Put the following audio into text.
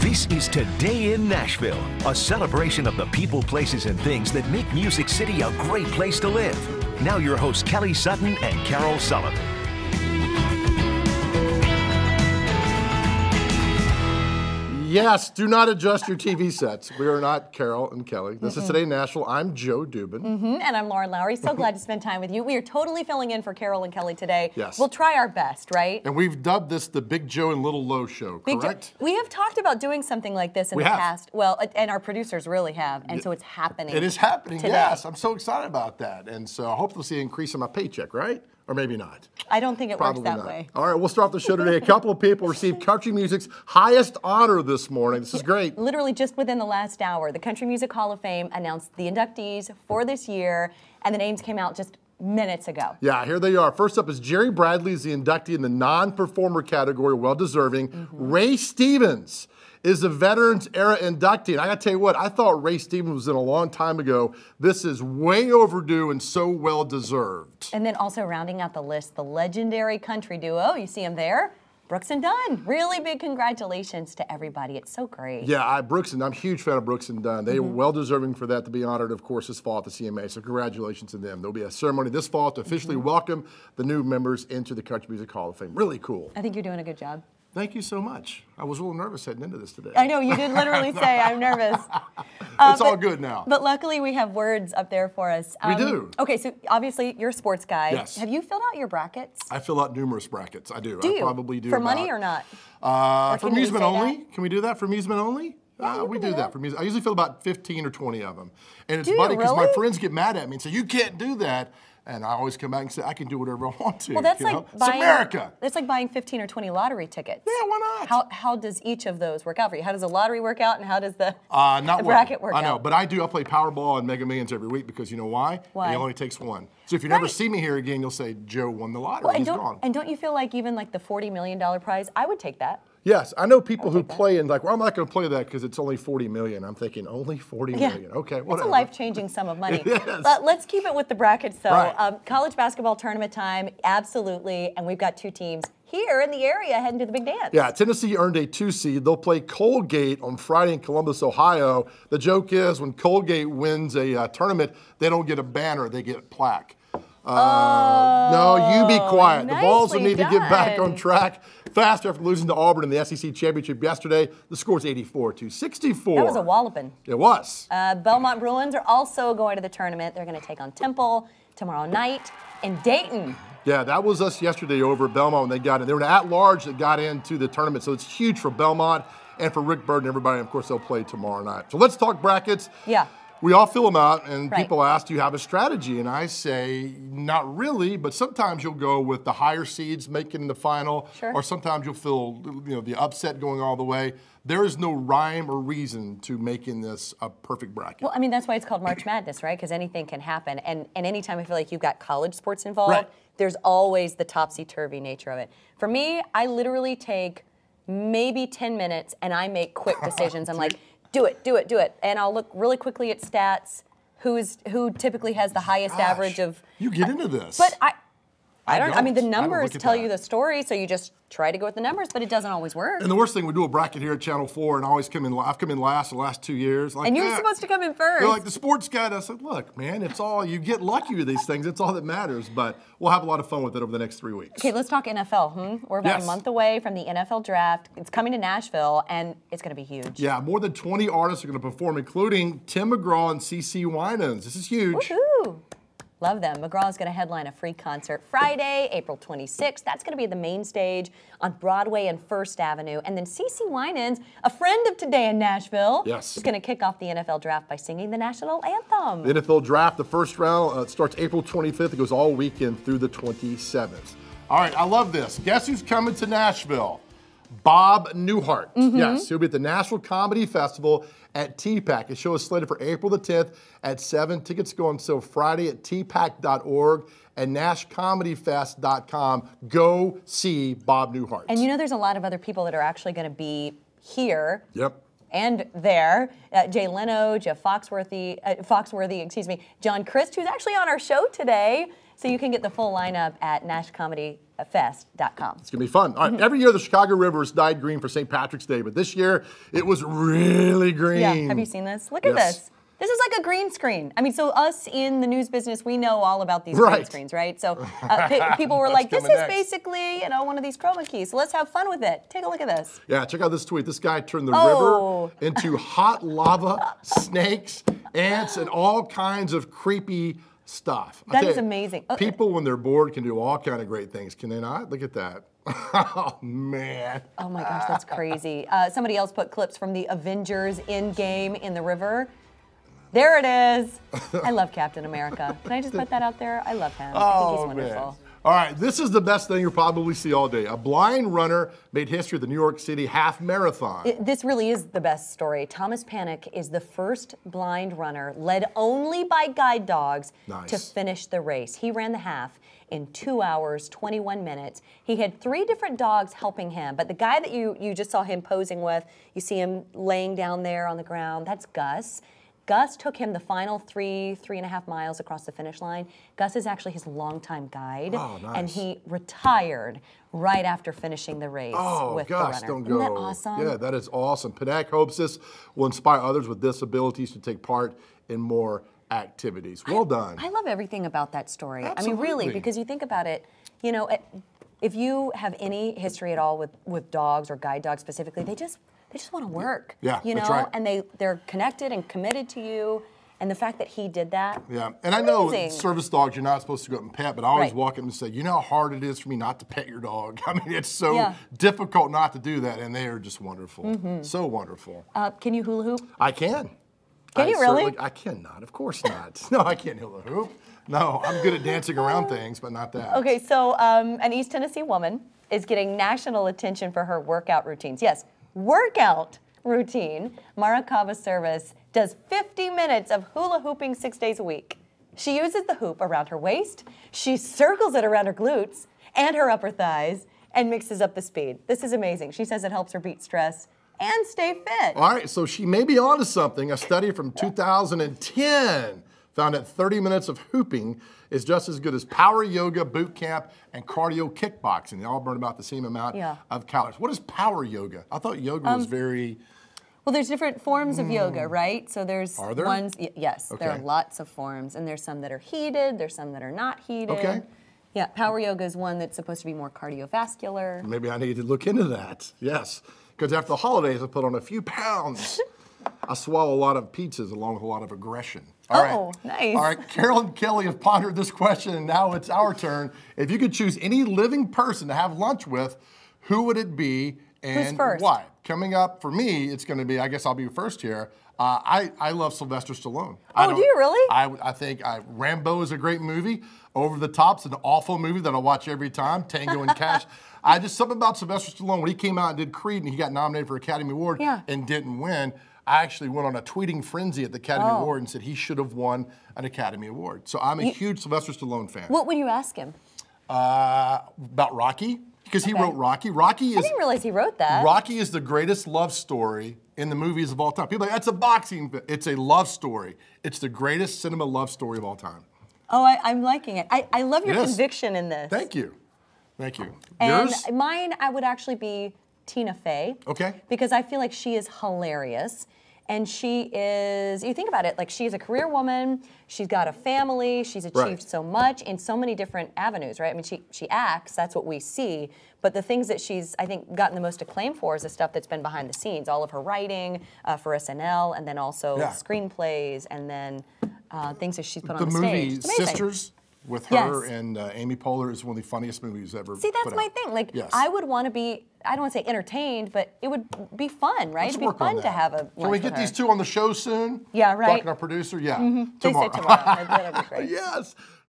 This is Today in Nashville, a celebration of the people, places, and things that make Music City a great place to live. Now your hosts Kelly Sutton and Carol Sullivan. Yes, do not adjust your TV sets. We are not Carol and Kelly. This is Today in Nashville. I'm Joe Dubin. And I'm Lauren Lowrey. So glad to spend time with you. We are totally filling in for Carol and Kelly today. Yes. We'll try our best, right? And we've dubbed this the Big Joe and Little Low show, correct? We have talked about doing something like this in the past. Well, and our producers really have, and so it's happening. It is happening, today. yes. I'm so excited about that. And so I hope to see an increase in my paycheck, right? Or maybe not. I don't think it Probably works that not. way. All right, we'll start the show today. A couple of people received country music's highest honor this morning. This is great. Literally just within the last hour, the Country Music Hall of Fame announced the inductees for this year, and the names came out just minutes ago. Yeah, here they are. First up is Jerry Bradley is the inductee in the non-performer category, well-deserving. Ray Stevens is the Veterans Era inductee. And I gotta tell you what, I thought Ray Stevens was in a long time ago. This is way overdue and so well deserved. And then also rounding out the list, the legendary country duo, you see them there, Brooks and Dunn. Really big congratulations to everybody. It's so great. Yeah, I'm a huge fan of Brooks and Dunn. They are well deserving for that to be honored, of course, this fall at the CMA. So congratulations to them. There'll be a ceremony this fall to officially welcome the new members into the Country Music Hall of Fame. Really cool. I think you're doing a good job. Thank you so much. I was a little nervous heading into this today. I know, you did literally say, I'm nervous. It's all good now. But luckily we have words up there for us. We do. Okay, so obviously you're a sports guy. Yes. Have you filled out your brackets? I fill out numerous brackets. I do. Do you? I probably do. For money or not? For amusement only. Can we do that for amusement only? Yeah, we do that for music. I usually fill about 15 or 20 of them. And it's Do you funny because my really? friends get mad at me and say, you can't do that. And I always come back and say, I can do whatever I want to. Well, that's you like know? buying, It's America. That's like buying 15 or 20 lottery tickets. Yeah, why not? How does each of those work out for you? How does the lottery work out, and how does the Not bracket work out? I know, but I play Powerball and Mega Millions every week because you know why? Why? It only takes one. So if you never see me here again, you'll say, Joe won the lottery. Well, He's gone. and don't you feel like even like the $40 million prize, I would take that. Yes, I know people who play and like, well, I'm not going to play that because it's only 40 million. I'm thinking, only 40 million. Okay, whatever. It's a life-changing sum of money. Yes. But let's keep it with the brackets, though. Right. College basketball tournament time, absolutely. And we've got two teams here in the area heading to the big dance. Yeah, Tennessee earned a 2 seed. They'll play Colgate on Friday in Columbus, Ohio. The joke is when Colgate wins a tournament, they don't get a banner, they get a plaque. No, you be quiet. The Vols will need to get back on track faster after losing to Auburn in the SEC championship yesterday. The score is 84-64. That was a walloping. It was. Belmont Bruins are also going to the tournament. They're going to take on Temple tomorrow night in Dayton. Yeah, that was us yesterday over at Belmont when they got in. They were an at-large that got into the tournament, so it's huge for Belmont and for Rick Bird and everybody. And of course, they'll play tomorrow night. So let's talk brackets. Yeah. We all fill them out, and Right. people ask, do you have a strategy? And I say, not really, but sometimes you'll go with the higher seeds making the final, Sure. or sometimes you'll feel the upset going all the way. There is no rhyme or reason to making this a perfect bracket. Well, I mean, that's why it's called March Madness, right? Because anything can happen. And anytime I feel like you've got college sports involved, Right. there's always the topsy-turvy nature of it. For me, I literally take maybe 10 minutes and I make quick decisions. I'm like, do it, do it, do it. And I'll look really quickly at stats, who typically has the highest average of... You get into this. But I mean, the don't numbers look at tell that. you the story, so you just try to go with the numbers, but it doesn't always work. And the worst thing, we do a bracket here at Channel 4, and I always I've come in last the last 2 years. Like, And you're supposed to come in first. They're like the sports guy. I said, look, man, it's all, you get lucky with these things. It's all that matters. But we'll have a lot of fun with it over the next 3 weeks. Okay, let's talk NFL. We're about Yes. a month away from the NFL draft. It's coming to Nashville, and it's going to be huge. Yeah, more than 20 artists are going to perform, including Tim McGraw and CeCe Winans. This is huge. Woohoo! Love them. McGraw is going to headline a free concert Friday, April 26th. That's going to be at the main stage on Broadway and First Avenue. And then CeCe Winans, a friend of Today in Nashville, Yes. is going to kick off the NFL draft by singing the national anthem. The NFL draft, the first round starts April 25th. It goes all weekend through the 27th. All right, I love this. Guess who's coming to Nashville? Bob Newhart. Yes, he'll be at the Nashville Comedy Festival at TPAC. The show is slated for April the 10th at 7. Tickets go on sale Friday at tpac.org and nashcomedyfest.com. Go see Bob Newhart. And you know there's a lot of other people that are actually going to be here. Yep. And there, Jay Leno, Jeff Foxworthy, John Christ, who's actually on our show today, So you can get the full lineup at nashcomedyfest.com. It's going to be fun. All right, every year the Chicago River is dyed green for St. Patrick's Day, but this year it was really green. Yeah, have you seen this? Look at this. This is like a green screen. I mean, so us in the news business, we know all about these green screens, right? So people were like, this is basically, you know, one of these chroma keys. So let's have fun with it. Take a look at this. Yeah, check out this tweet. This guy turned the river into hot lava, snakes, ants, and all kinds of creepy stuff. That is amazing. People, when they're bored, can do all kind of great things. Can they not? Look at that. Oh, man. Oh, my gosh, that's crazy. Somebody else put clips from the Avengers Endgame in the river. There it is. I love Captain America. Can I just put that out there? I love him. I think he's wonderful. Man. All right, this is the best thing you'll probably see all day. A blind runner made history at the New York City Half Marathon. This really is the best story. Thomas Panic is the first blind runner, led only by guide dogs, to finish the race. He ran the half in 2 hours, 21 minutes. He had 3 different dogs helping him, but the guy that you just saw him posing with, you see him laying down there on the ground, that's Gus. Gus took him the final 3.5 miles across the finish line. Gus is actually his longtime guide, and he retired right after finishing the race with the runner. Don't go. Isn't that awesome? Yeah, that is awesome. Panak hopes this will inspire others with disabilities to take part in more activities. Well done. I love everything about that story. Absolutely. I mean, really, because you think about it, you know, if you have any history at all with dogs or guide dogs specifically, they just want to work. Yeah, you know, that's right. And they're connected and committed to you. And the fact that he did that. Yeah, and I know service dogs you're not supposed to go up and pet, but I always walk up and say, you know how hard it is for me not to pet your dog? I mean, it's so difficult not to do that, and they are just wonderful. So wonderful. Can you hula hoop? I can. Can you really? I cannot, of course not. No, I can't hula hoop. No, I'm good at dancing around things, but not that. Okay, so an East Tennessee woman is getting national attention for her workout routines. Yes, workout routine. Mara Kava Service does 50 minutes of hula hooping 6 days a week. She uses the hoop around her waist, she circles it around her glutes and her upper thighs, and mixes up the speed. This is amazing. She says it helps her beat stress and stay fit. All right, so she may be onto something. A study from 2010 found that 30 minutes of hooping is just as good as power yoga, boot camp, and cardio kickboxing. They all burn about the same amount of calories. What is power yoga? I thought yoga was very... Well, there's different forms of yoga, right? So there's Are there? ones, yes, there are lots of forms. And there's some that are heated, there's some that are not heated. Okay. Yeah, power yoga is one that's supposed to be more cardiovascular. Maybe I need to look into that, yes. Because after the holidays, I put on a few pounds. I swallow a lot of pizzas along with a lot of aggression. All right. Nice. All right, Carol and Kelly have pondered this question, and now it's our turn. If you could choose any living person to have lunch with, who would it be and Who's first? why? Coming up, for me, it's going to be, I guess I'll be first here. I love Sylvester Stallone. Oh, do you really? I think Rambo is a great movie. Over the Top's an awful movie that I watch every time. Tango and Cash. Something about Sylvester Stallone, when he came out and did Creed and he got nominated for Academy Award and didn't win, I actually went on a tweeting frenzy at the Academy Award and said he should have won an Academy Award. So I'm a huge Sylvester Stallone fan. What would you ask him? About Rocky, because he wrote Rocky. I didn't realize he wrote that. Rocky is the greatest love story in the movies of all time. People are like, that's a boxing film. It's a love story. It's the greatest cinema love story of all time. Oh, I'm liking it. I love your conviction in this. Thank you. Thank you. And Yours? mine, I would actually be Tina Fey. Okay. Because I feel like she is hilarious. And she is, you think about it, like she's a career woman, she's got a family, she's achieved so much in so many different avenues, right? I mean, she acts, that's what we see, but the things that she's, I think, gotten the most acclaim for is the stuff that's been behind the scenes, all of her writing for SNL, and then also screenplays, and then things that she's put on the stage. The movie Sisters with her and Amy Poehler is one of the funniest movies ever. See, that's my thing. Like, I would want to be, I don't want to say entertained, but it would be fun, right? It'd be fun to have a lunch. Can we get these two on the show soon? Yeah, right. Talking to our producer? Yeah. They say tomorrow. That'd be great. Yes.